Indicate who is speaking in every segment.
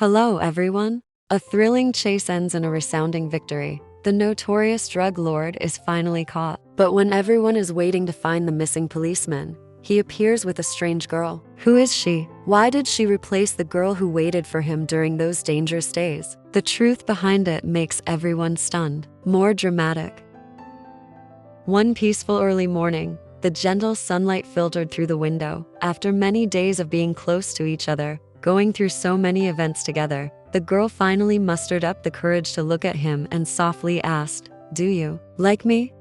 Speaker 1: Hello everyone! A thrilling chase ends in a resounding victory. The notorious drug lord is finally caught. But when everyone is waiting to find the missing policeman, he appears with a strange girl. Who is she? Why did she replace the girl who waited for him during those dangerous days? The truth behind it makes everyone stunned. More dramatic. One peaceful early morning, the gentle sunlight filtered through the window. After many days of being close to each other, going through so many events together, the girl finally mustered up the courage to look at him and softly asked, "Do you like me?"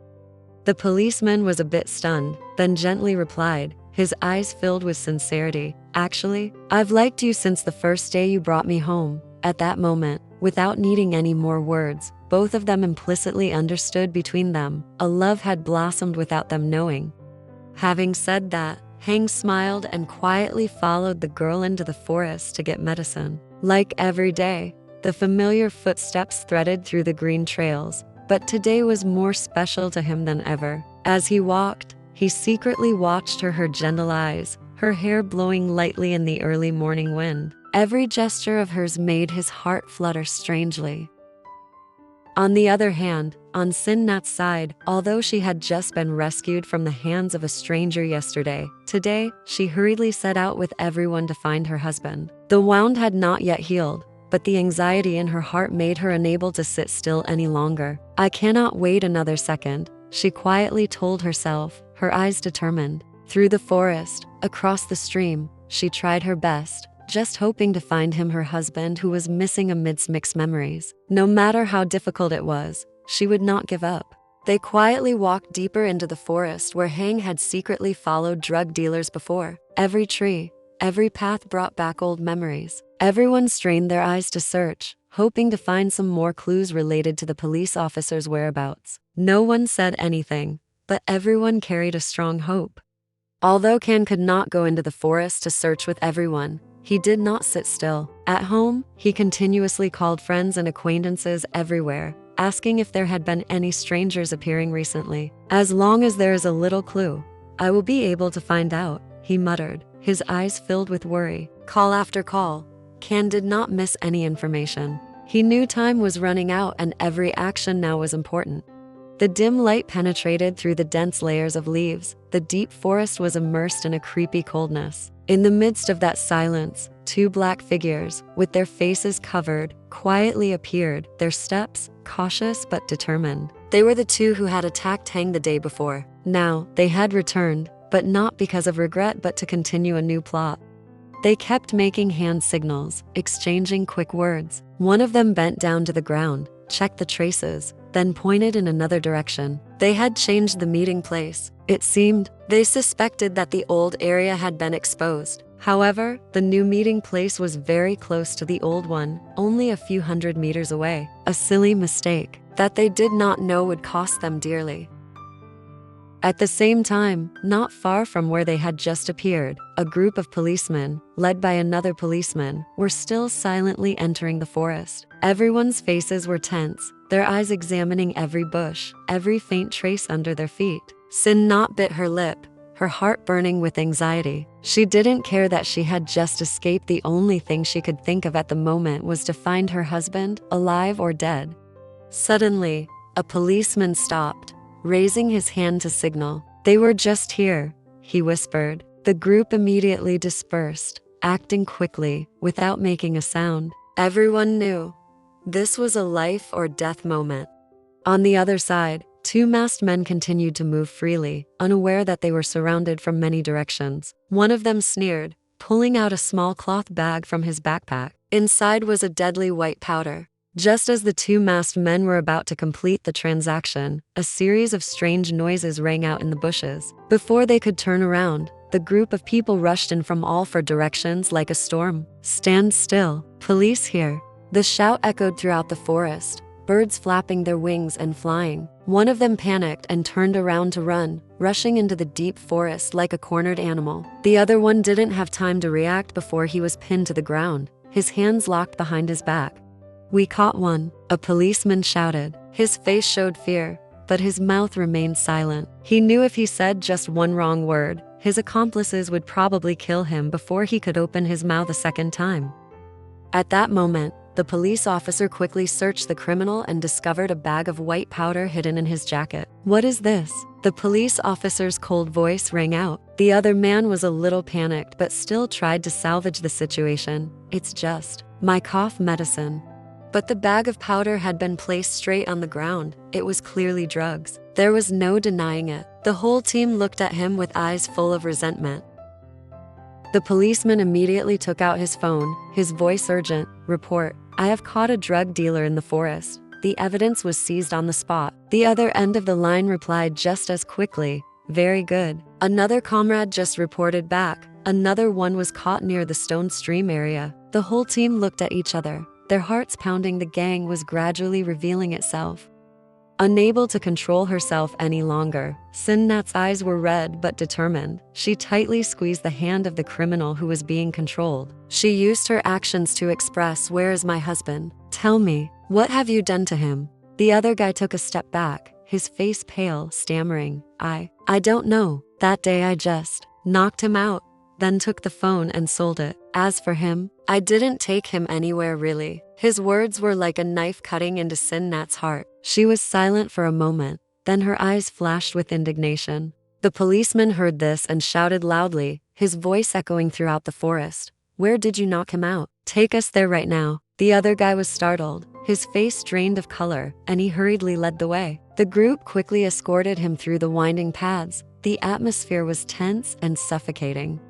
Speaker 1: The policeman was a bit stunned, then gently replied, his eyes filled with sincerity, "Actually, I've liked you since the first day you brought me home." At that moment, without needing any more words, both of them implicitly understood between them, a love had blossomed without them knowing. Having said that, Hang smiled and quietly followed the girl into the forest to get medicine. Like every day, the familiar footsteps threaded through the green trails, but today was more special to him than ever. As he walked, he secretly watched her gentle eyes, her hair blowing lightly in the early morning wind. Every gesture of hers made his heart flutter strangely. On the other hand, on Sinnhat's side, although she had just been rescued from the hands of a stranger yesterday, today, she hurriedly set out with everyone to find her husband. The wound had not yet healed, but the anxiety in her heart made her unable to sit still any longer. "I cannot wait another second," she quietly told herself, her eyes determined. Through the forest, across the stream, she tried her best, just hoping to find him her husband who was missing amidst mixed memories. No matter how difficult it was, she would not give up. They quietly walked deeper into the forest where Hang had secretly followed drug dealers before. Every tree, every path brought back old memories. Everyone strained their eyes to search, hoping to find some more clues related to the police officer's whereabouts. No one said anything, but everyone carried a strong hope. Although Can could not go into the forest to search with everyone, he did not sit still. At home, he continuously called friends and acquaintances everywhere, asking if there had been any strangers appearing recently. "As long as there is a little clue, I will be able to find out," he muttered, his eyes filled with worry. Call after call, Can did not miss any information. He knew time was running out and every action now was important. The dim light penetrated through the dense layers of leaves. The deep forest was immersed in a creepy coldness. In the midst of that silence, two black figures, with their faces covered, quietly appeared, their steps cautious but determined. They were the two who had attacked Hang the day before. Now, they had returned, but not because of regret but to continue a new plot. They kept making hand signals, exchanging quick words. One of them bent down to the ground, checked the traces, then pointed in another direction. They had changed the meeting place. It seemed they suspected that the old area had been exposed. However, the new meeting place was very close to the old one, only a few hundred meters away. A silly mistake that they did not know would cost them dearly. At the same time, not far from where they had just appeared, a group of policemen, led by another policeman, were still silently entering the forest. Everyone's faces were tense, their eyes examining every bush, every faint trace under their feet. Sinnhat bit her lip, her heart burning with anxiety. She didn't care that she had just escaped. The only thing she could think of at the moment was to find her husband, alive or dead. Suddenly, a policeman stopped, raising his hand to signal. "They were just here," he whispered. The group immediately dispersed, acting quickly, without making a sound. Everyone knew this was a life or death moment. On the other side, two masked men continued to move freely, unaware that they were surrounded from many directions. One of them sneered, pulling out a small cloth bag from his backpack. Inside was a deadly white powder. Just as the two masked men were about to complete the transaction, a series of strange noises rang out in the bushes. Before they could turn around, the group of people rushed in from all four directions like a storm. "Stand still, police here!" The shout echoed throughout the forest, birds flapping their wings and flying. One of them panicked and turned around to run, rushing into the deep forest like a cornered animal. The other one didn't have time to react before he was pinned to the ground, his hands locked behind his back. "We caught one," a policeman shouted. His face showed fear, but his mouth remained silent. He knew if he said just one wrong word, his accomplices would probably kill him before he could open his mouth a second time. At that moment, the police officer quickly searched the criminal and discovered a bag of white powder hidden in his jacket. "What is this?" The police officer's cold voice rang out. The other man was a little panicked but still tried to salvage the situation. "It's just my cough medicine." But the bag of powder had been placed straight on the ground. It was clearly drugs. There was no denying it. The whole team looked at him with eyes full of resentment. The policeman immediately took out his phone, his voice urgent. "Report. I have caught a drug dealer in the forest." The evidence was seized on the spot. The other end of the line replied just as quickly, "Very good." Another comrade just reported back. Another one was caught near the stone stream area. The whole team looked at each other, their hearts pounding. The gang was gradually revealing itself. Unable to control herself any longer, Sinnhat's eyes were red but determined. She tightly squeezed the hand of the criminal who was being controlled. She used her actions to express, "Where is my husband? Tell me, what have you done to him?" The other guy took a step back, his face pale, stammering, I don't know. That day I just knocked him out, then took the phone and sold it. As for him, I didn't take him anywhere really." His words were like a knife cutting into Sinnhat's heart. She was silent for a moment, then her eyes flashed with indignation. The policeman heard this and shouted loudly, his voice echoing throughout the forest. "Where did you knock him out? Take us there right now." The other guy was startled, his face drained of color, and he hurriedly led the way. The group quickly escorted him through the winding paths. The atmosphere was tense and suffocating.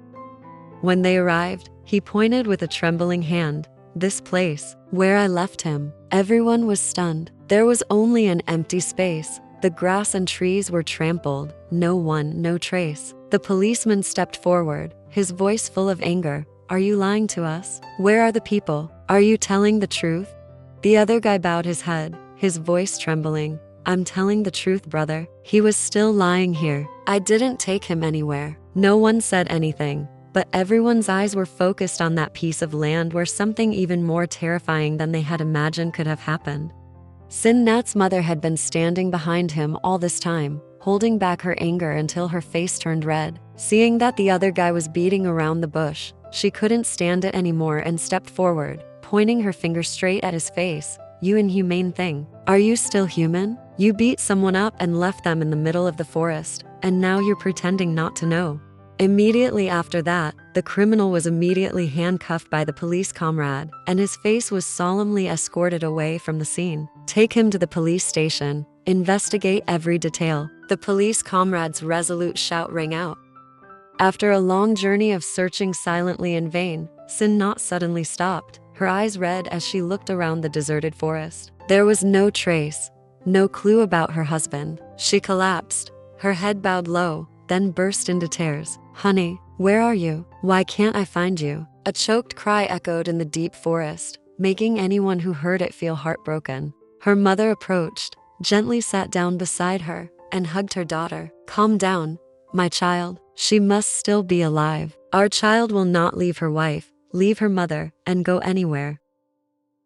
Speaker 1: When they arrived, he pointed with a trembling hand. "This place, where I left him." Everyone was stunned. There was only an empty space. The grass and trees were trampled. No one, no trace. The policeman stepped forward, his voice full of anger. "Are you lying to us? Where are the people? Are you telling the truth?" The other guy bowed his head, his voice trembling. "I'm telling the truth, brother. He was still lying here. I didn't take him anywhere." No one said anything, but everyone's eyes were focused on that piece of land where something even more terrifying than they had imagined could have happened. Sinnhat's mother had been standing behind him all this time, holding back her anger until her face turned red. Seeing that the other guy was beating around the bush, she couldn't stand it anymore and stepped forward, pointing her finger straight at his face. "You inhumane thing. Are you still human? You beat someone up and left them in the middle of the forest, and now you're pretending not to know." Immediately after that, the criminal was immediately handcuffed by the police comrade, and his face was solemnly escorted away from the scene. "Take him to the police station. Investigate every detail." The police comrade's resolute shout rang out. After a long journey of searching silently in vain, Sinnhat suddenly stopped, her eyes red as she looked around the deserted forest. There was no trace, no clue about her husband. She collapsed, her head bowed low, then burst into tears. "Honey, where are you? Why can't I find you?" A choked cry echoed in the deep forest, making anyone who heard it feel heartbroken. Her mother approached, gently sat down beside her, and hugged her daughter. "Calm down, my child. She must still be alive. Our child will not leave her wife, leave her mother, and go anywhere."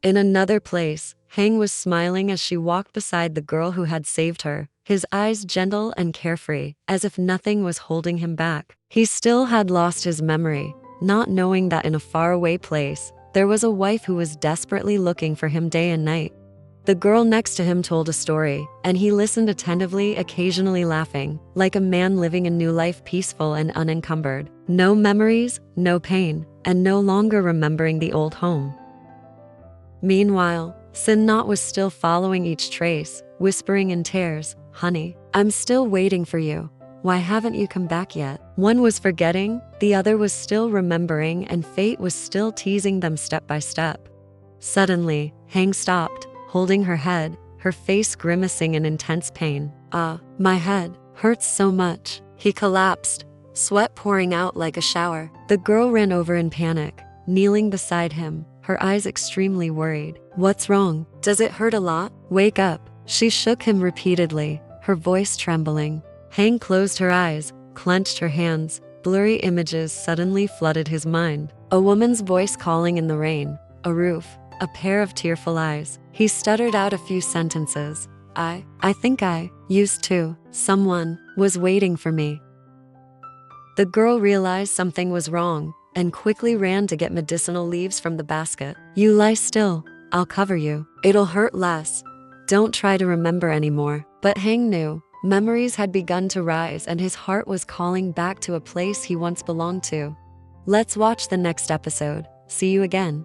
Speaker 1: In another place, Hang was smiling as she walked beside the girl who had saved her, his eyes gentle and carefree, as if nothing was holding him back. He still had lost his memory, not knowing that in a faraway place, there was a wife who was desperately looking for him day and night. The girl next to him told a story, and he listened attentively, occasionally laughing, like a man living a new life, peaceful and unencumbered. No memories, no pain, and no longer remembering the old home. Meanwhile, Sinnhat was still following each trace, whispering in tears, "Honey, I'm still waiting for you. Why haven't you come back yet?" One was forgetting, the other was still remembering, and fate was still teasing them step by step. Suddenly, Hang stopped, holding her head, her face grimacing in intense pain. My head hurts so much." He collapsed, sweat pouring out like a shower. The girl ran over in panic, kneeling beside him, her eyes extremely worried. "What's wrong? Does it hurt a lot? Wake up." She shook him repeatedly, her voice trembling. Hang closed her eyes, clenched her hands. Blurry images suddenly flooded his mind. A woman's voice calling in the rain, a roof, a pair of tearful eyes. He stuttered out a few sentences. I think I used to. Someone was waiting for me." The girl realized something was wrong. and quickly ran to get medicinal leaves from the basket. "You lie still. I'll cover you. It'll hurt less. Don't try to remember anymore." But Hang knew. Memories had begun to rise and his heart was calling back to a place he once belonged to. Let's watch the next episode. See you again.